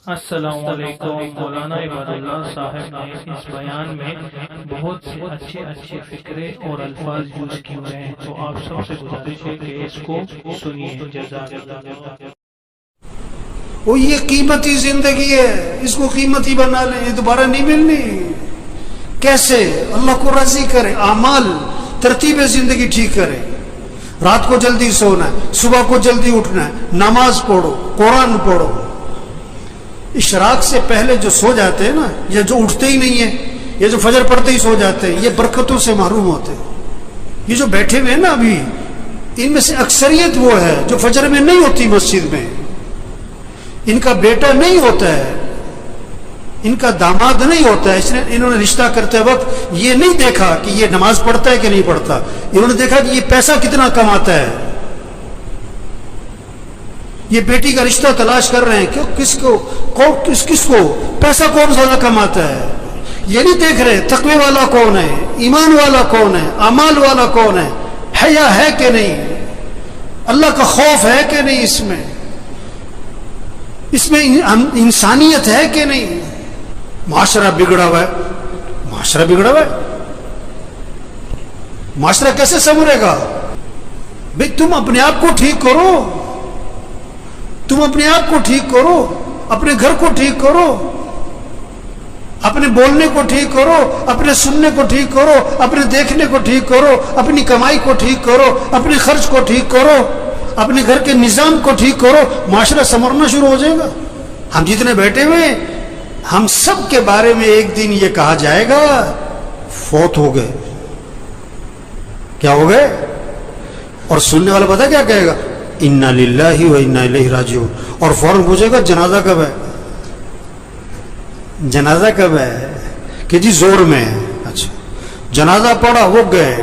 السلام علیکم۔ مولانا عباد اللہ صاحب نے اس بیان میں بہت سے اچھے فکرے اور الفاظ یوز کیے ہوئے ہیں، تو آپ سب سے گزارش ہے کہ اس کو سنیے۔ جزاک اللہ۔ وہ یہ قیمتی زندگی ہے، اس کو قیمتی بنا لیں، یہ دوبارہ نہیں ملنی۔ کیسے؟ اللہ کو راضی کرے، اعمال ترتیب زندگی ٹھیک کرے۔ رات کو جلدی سونا ہے، صبح کو جلدی اٹھنا ہے، نماز پڑھو، قرآن پڑھو۔ اشراق سے پہلے جو سو جاتے ہیں نا، یا جو اٹھتے ہی نہیں ہیں، یا جو فجر پڑھتے ہی سو جاتے ہیں، یہ برکتوں سے محروم ہوتے ہیں۔ یہ جو بیٹھے ہوئے ہیں نا ابھی، ان میں سے اکثریت وہ ہے جو فجر میں نہیں ہوتی مسجد میں، ان کا بیٹا نہیں ہوتا ہے، ان کا داماد نہیں ہوتا ہے، اس نے انہوں نے رشتہ کرتے وقت یہ نہیں دیکھا کہ یہ نماز پڑھتا ہے کہ نہیں پڑھتا، انہوں نے دیکھا کہ یہ پیسہ کتنا کماتا ہے۔ یہ بیٹی کا رشتہ تلاش کر رہے ہیں کہ کس کو پیسہ کون زیادہ کماتا ہے، یہ نہیں دیکھ رہے تقوی والا کون ہے، ایمان والا کون ہے، اعمال والا کون ہے، حیا ہے کہ نہیں، اللہ کا خوف ہے کہ نہیں، اس میں انسانیت ہے کہ نہیں۔ معاشرہ بگڑا ہوا ہے، معاشرہ بگڑا ہوا ہے، معاشرہ کیسے سنورے گا؟ بھئی تم اپنے آپ کو ٹھیک کرو، تم اپنے آپ کو ٹھیک کرو، اپنے گھر کو ٹھیک کرو، اپنے بولنے کو ٹھیک کرو، اپنے سننے کو ٹھیک کرو، اپنے دیکھنے کو ٹھیک کرو، اپنی کمائی کو ٹھیک کرو، اپنے خرچ کو ٹھیک کرو، اپنے گھر کے نظام کو ٹھیک کرو، معاشرہ سنورنا شروع ہو جائے گا۔ ہم جتنے بیٹھے ہوئے، ہم سب کے بارے میں ایک دن یہ کہا جائے گا فوت ہو گئے۔ کیا ہو گئے؟ اور سننے والا پتہ کیا کہے گا؟ انا للہ و انا الیہ راجعون، اور فوراً پوچھے گا جنازہ کب ہے، جنازہ کب ہے، کہ جی زور میں ہے۔ اچھا، جنازہ پڑھا، وہ گئے۔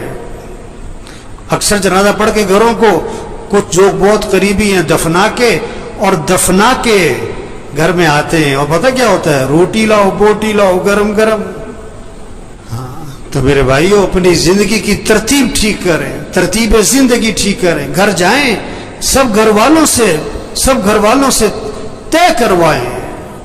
اکثر جنازہ پڑھ کے گھروں کو کچھ جو بہت قریبی ہیں دفنا کے گھر میں آتے ہیں، اور پتہ کیا ہوتا ہے؟ روٹی لاؤ، بوٹی لاؤ، گرم گرم۔ تو میرے بھائیو، اپنی زندگی کی ترتیب ٹھیک کریں، ترتیب زندگی ٹھیک کریں۔ گھر جائیں، سب گھر والوں سے طے کروائیں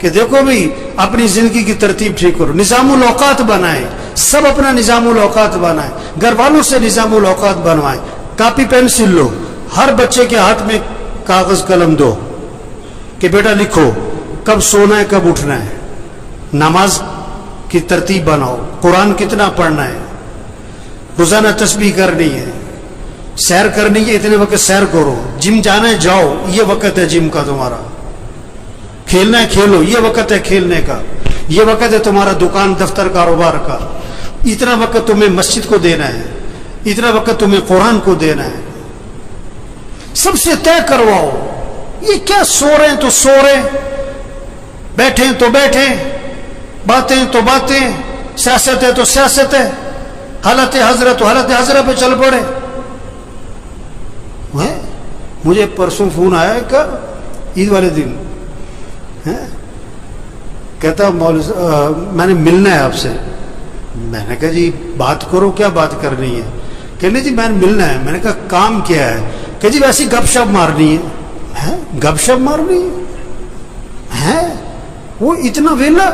کہ دیکھو بھئی اپنی زندگی کی ترتیب ٹھیک کرو، نظام الاوقات بنائیں، سب اپنا نظام الاوقات بنائیں، گھر والوں سے نظام الاوقات بنوائیں۔ کاپی پینسل لو، ہر بچے کے ہاتھ میں کاغذ قلم دو کہ بیٹا لکھو کب سونا ہے، کب اٹھنا ہے، نماز کی ترتیب بناؤ، قرآن کتنا پڑھنا ہے، روزانہ تسبیح کرنی ہے، سیر کرنی ہے، اتنے وقت سیر کرو، جم جانا ہے جاؤ، یہ وقت ہے جم کا تمہارا، کھیلنا ہے کھیلو، یہ وقت ہے کھیلنے کا، یہ وقت ہے تمہارا دکان دفتر کاروبار کا، اتنا وقت تمہیں مسجد کو دینا ہے، اتنا وقت تمہیں قرآن کو دینا ہے۔ سب سے طے کرواؤ۔ یہ کیا سو رہے ہیں تو سو رہے، بیٹھے تو بیٹھے، باتیں تو باتیں، سیاست ہے تو سیاست ہے، حالت حضرت تو حالت حضرت پہ چل پڑے۔ مجھے پرسوں فون آیا کہ عید والے دن کہتا میں نے ملنا ہے آپ سے۔ میں نے کہا جی بات کرو، کیا بات کرنی ہے؟ کہنے جی میں نے ملنا ہے۔ میں نے کہا کام کیا ہے؟ کہ جی ویسی گپ شپ مارنی ہے۔ گپ شپ مارنی ہے؟ وہ اتنا ویلا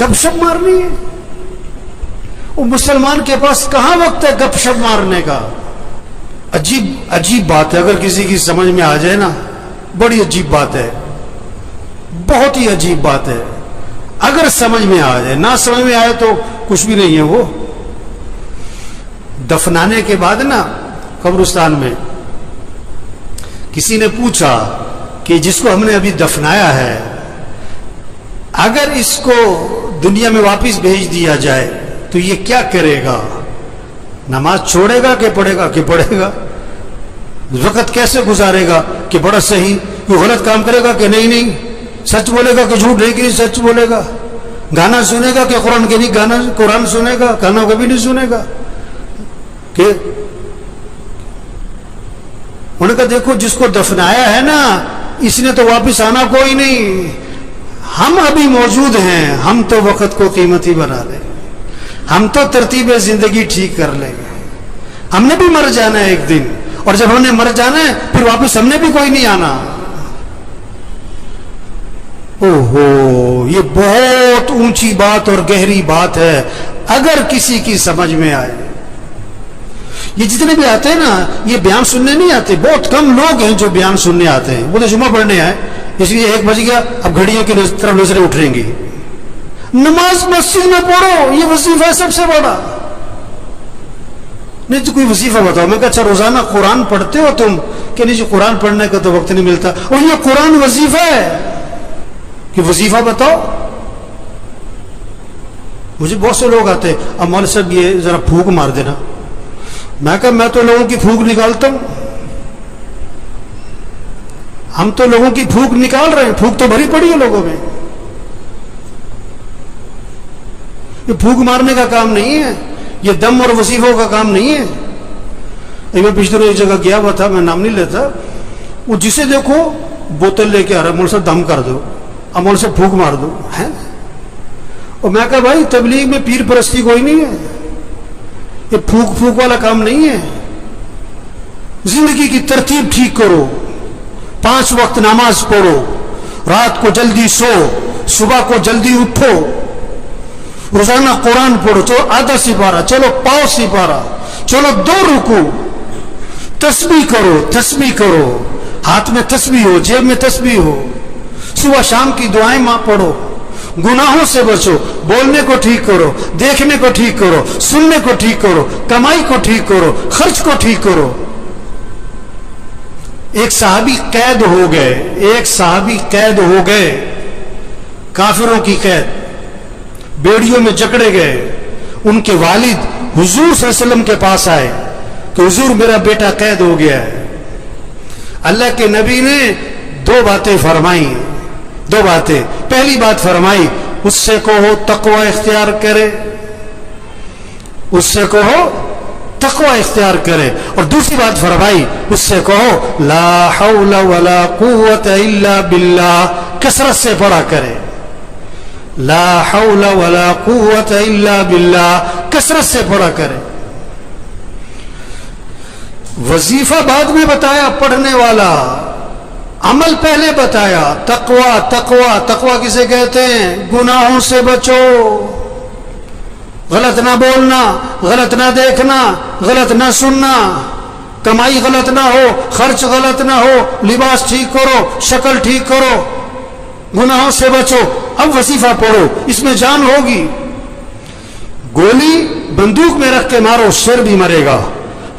گپ شپ مارنی ہے؟ وہ مسلمان کے پاس کہاں وقت ہے گپ شپ مارنے کا؟ عجیب بات ہے، اگر کسی کی سمجھ میں آ جائے نا، بڑی عجیب بات ہے، بہت ہی عجیب بات ہے۔ اگر سمجھ میں آ جائے، نہ سمجھ میں آئے تو کچھ بھی نہیں ہے۔ وہ دفنانے کے بعد نا قبرستان میں کسی نے پوچھا کہ جس کو ہم نے ابھی دفنایا ہے، اگر اس کو دنیا میں واپس بھیج دیا جائے تو یہ کیا کرے گا؟ نماز چھوڑے گا کہ پڑھے گا؟ کہ پڑھے گا۔ وقت کیسے گزارے گا؟ کہ بڑا صحیح، کوئی غلط کام کرے گا کہ نہیں، سچ بولے گا کہ جھوٹ نہیں، کہ سچ بولے گا، گانا سنے گا کہ قرآن کے نہیں، گانا قرآن سنے گا، گانا کبھی نہیں سنے گا۔ کہ انہوں نے کہا دیکھو جس کو دفنایا ہے نا، اس نے تو واپس آنا کوئی نہیں، ہم ابھی موجود ہیں، ہم تو وقت کو قیمتی بنا لیں، ہم تو ترتیب زندگی ٹھیک کر لیں گے۔ ہم نے بھی مر جانا ہے ایک دن، اور جب ہم نے مر جانا ہے پھر واپس ہم نے بھی کوئی نہیں آنا۔ اوہو، یہ بہت اونچی بات اور گہری بات ہے اگر کسی کی سمجھ میں آئے. یہ جتنے بھی آتے ہیں نا، یہ بیان سننے نہیں آتے. بہت کم لوگ ہیں جو بیان سننے آتے ہیں. وہ تو جمعہ پڑھنے آئے، اس لیے 1 بج گیا، اب گھڑیوں کی طرف نظریں اٹھیں گی. نماز مسجد میں پڑھو، یہ وظیفہ ہے سب سے بڑا. نہیں تو کوئی وظیفہ بتاؤ. میں کہا اچھا روزانہ قرآن پڑھتے ہو تم؟ کہ نہیں جی قرآن پڑھنے کا تو وقت نہیں ملتا. اور یہ قرآن وظیفہ ہے کہ وظیفہ بتاؤ. مجھے بہت سے لوگ آتے ہیں، اب مولوی صاحب یہ ذرا پھونک مار دینا. میں کہا میں تو لوگوں کی پھونک نکالتا ہوں. ہم تو لوگوں کی پھونک نکال رہے ہیں. پھونک تو بھری پڑی ہے لوگوں میں. یہ پھونک مارنے کا کام نہیں ہے، یہ دم اور وظیفوں کا کام نہیں ہے. میں پچھلے ایک جگہ گیا ہوا تھا، میں نام نہیں لیتا. وہ جسے دیکھو بوتل لے کے آ رہا ہے، مول سے دم کر دو، اب مول سے پھونک مار دو ہے. اور میں کہا بھائی تبلیغ میں پیر پرستی کوئی نہیں ہے، یہ پھونک پھونک والا کام نہیں ہے. زندگی کی ترتیب ٹھیک کرو، 5 وقت نماز پڑھو، رات کو جلدی سو، صبح کو جلدی اٹھو، روزانہ قرآن پڑھو. چلو آدھا سپارہ، چلو پاؤ سپارہ، چلو 2 رکوع. تسبیح کرو، تسبیح کرو، ہاتھ میں تسبیح ہو، جیب میں تسبیح ہو. صبح شام کی دعائیں ماں پڑھو. گناہوں سے بچو، بولنے کو ٹھیک کرو، دیکھنے کو ٹھیک کرو، سننے کو ٹھیک کرو، کمائی کو ٹھیک کرو، خرچ کو ٹھیک کرو. ایک صحابی قید ہو گئے، ایک صحابی قید ہو گئے، کافروں کی قید، بیڑیوں میں جکڑے گئے. ان کے والد حضور صلی اللہ علیہ وسلم کے پاس آئے کہ حضور میرا بیٹا قید ہو گیا ہے. اللہ کے نبی نے 2 باتیں فرمائی، 2 باتیں. پہلی بات فرمائی اس سے کہو تقوی اختیار کرے، اس سے کہو تقوی اختیار کرے. اور دوسری بات فرمائی اس سے کہو لا حول ولا قوت الا باللہ، کثرت سے پڑھا کرے. لا حول ولا قوت الا باللہ، کثرت سے پڑھا کرے. وظیفہ بعد میں بتایا پڑھنے والا، عمل پہلے بتایا. تقوی تقوی تقوی کسے کہتے ہیں؟ گناہوں سے بچو، غلط نہ بولنا، غلط نہ دیکھنا، غلط نہ سننا، کمائی غلط نہ ہو، خرچ غلط نہ ہو، لباس ٹھیک کرو، شکل ٹھیک کرو، گناہوں سے بچو. اب وظیفہ پڑھو، اس میں جان ہوگی. گولی بندوق میں رکھ کے مارو، شیر بھی مرے گا.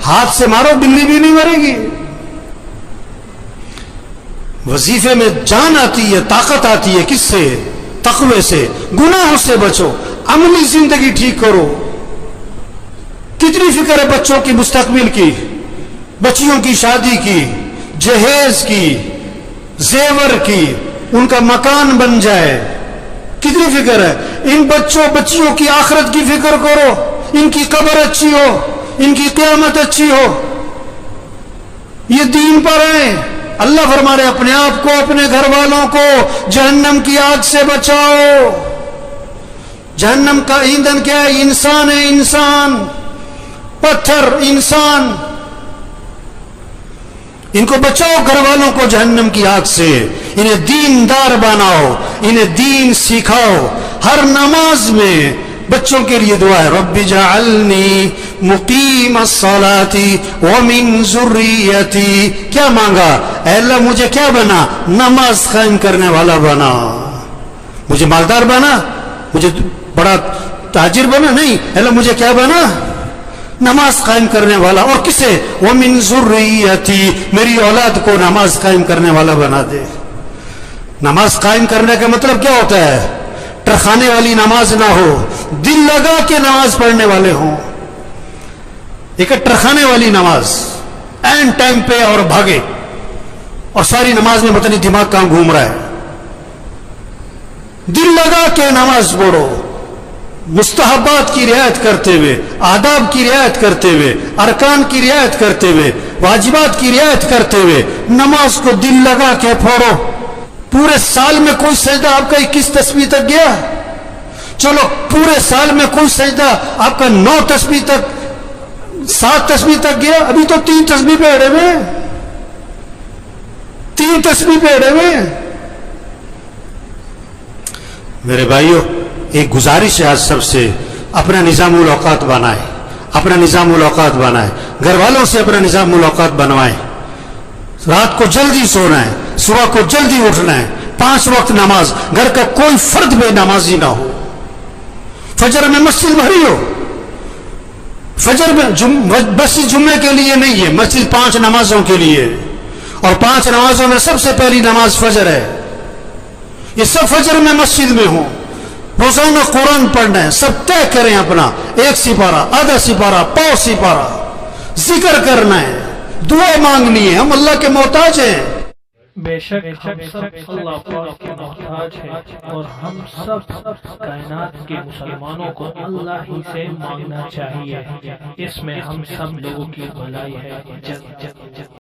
ہاتھ سے مارو، بلی بھی نہیں مرے گی. وظیفے میں جان آتی ہے، طاقت آتی ہے. کس سے؟ تقوی سے. گناہوں سے بچو، عملی زندگی ٹھیک کرو. کتنی فکر ہے بچوں کی مستقبل کی، بچیوں کی شادی کی، جہیز کی، زیور کی، ان کا مکان بن جائے. کتنی فکر ہے. ان بچیوں کی آخرت کی فکر کرو، ان کی قبر اچھی ہو، ان کی قیامت اچھی ہو. یہ دین پر ہیں. اللہ فرما رہے اپنے آپ کو، اپنے گھر والوں کو جہنم کی آگ سے بچاؤ. جہنم کا ایندھن کیا ہے؟ انسان ہے، انسان، پتھر، انسان. ان کو بچاؤ، گھر والوں کو جہنم کی آگ سے. انہیں دیندار بناؤ، انہیں دین سکھاؤ. ہر نماز میں بچوں کے لیے دعا ہے رب جعلنی مقیم الصلاۃ ومن ذریتی. کیا مانگا؟ اے اللہ مجھے کیا بنا؟ نماز قائم کرنے والا بنا. مجھے مالدار بنا، مجھے بڑا تاجر بنا نہیں. اے اللہ مجھے کیا بنا؟ نماز قائم کرنے والا. اور کسے؟ ومن ذریتی، میری اولاد کو نماز قائم کرنے والا بنا دے. نماز قائم کرنے کا مطلب کیا ہوتا ہے؟ ٹرخانے والی نماز نہ ہو، دل لگا کے نماز پڑھنے والے ہوں. ایک ٹرخانے والی نماز، این ٹائم پہ اور بھاگے، اور ساری نماز میں پتہ نہیں دماغ کہاں گھوم رہا ہے. دل لگا کے نماز پڑھو، مستحبات کی رعایت کرتے ہوئے، آداب کی رعایت کرتے ہوئے، ارکان کی رعایت کرتے ہوئے، واجبات کی رعایت کرتے ہوئے نماز کو دل لگا کے پڑھو. پورے سال میں کوئی سجدہ آپ کا 21 تسبیح تک گیا؟ چلو پورے سال میں کوئی سجدہ آپ کا 9 تسبیح تک، 7 تسبیح تک گیا؟ ابھی تو 3 تسبیح پہ اڑے ہوئے، 3 تسبیح پہ اڑے ہوئے. میرے بھائیوں، ایک گزارش ہے آج سب سے، اپنا نظام الاوقات بنائے، اپنا نظام الاوقات بنائے، گھر والوں سے اپنا نظام الاوقات بنوائیں۔ رات کو جلدی سونا ہے، صبح کو جلدی اٹھنا ہے، 5 وقت نماز، گھر کا کوئی فرد بے نمازی نہ ہو، فجر میں مسجد بھری ہو۔ فجر میں مسجد جمعے کے لیے نہیں ہے، مسجد 5 نمازوں کے لیے، اور 5 نمازوں میں سب سے پہلی نماز فجر ہے۔ یہ سب فجر میں مسجد میں ہوں، روزانہ قرآن پڑھنا ہے، سب طے کریں اپنا 1 سپارہ، آدھا سپارہ، پاؤ سپارہ، ذکر کرنا ہے، دعا مانگنی ہے، ہم اللہ کے محتاج ہیں۔ بے شک ہم سب اللہ پاک کے محتاج ہیں، اور ہم سب کائنات کے مسلمانوں کو اللہ ہی سے مانگنا چاہیے، اس میں ہم سب لوگوں کی بھلائی ہے۔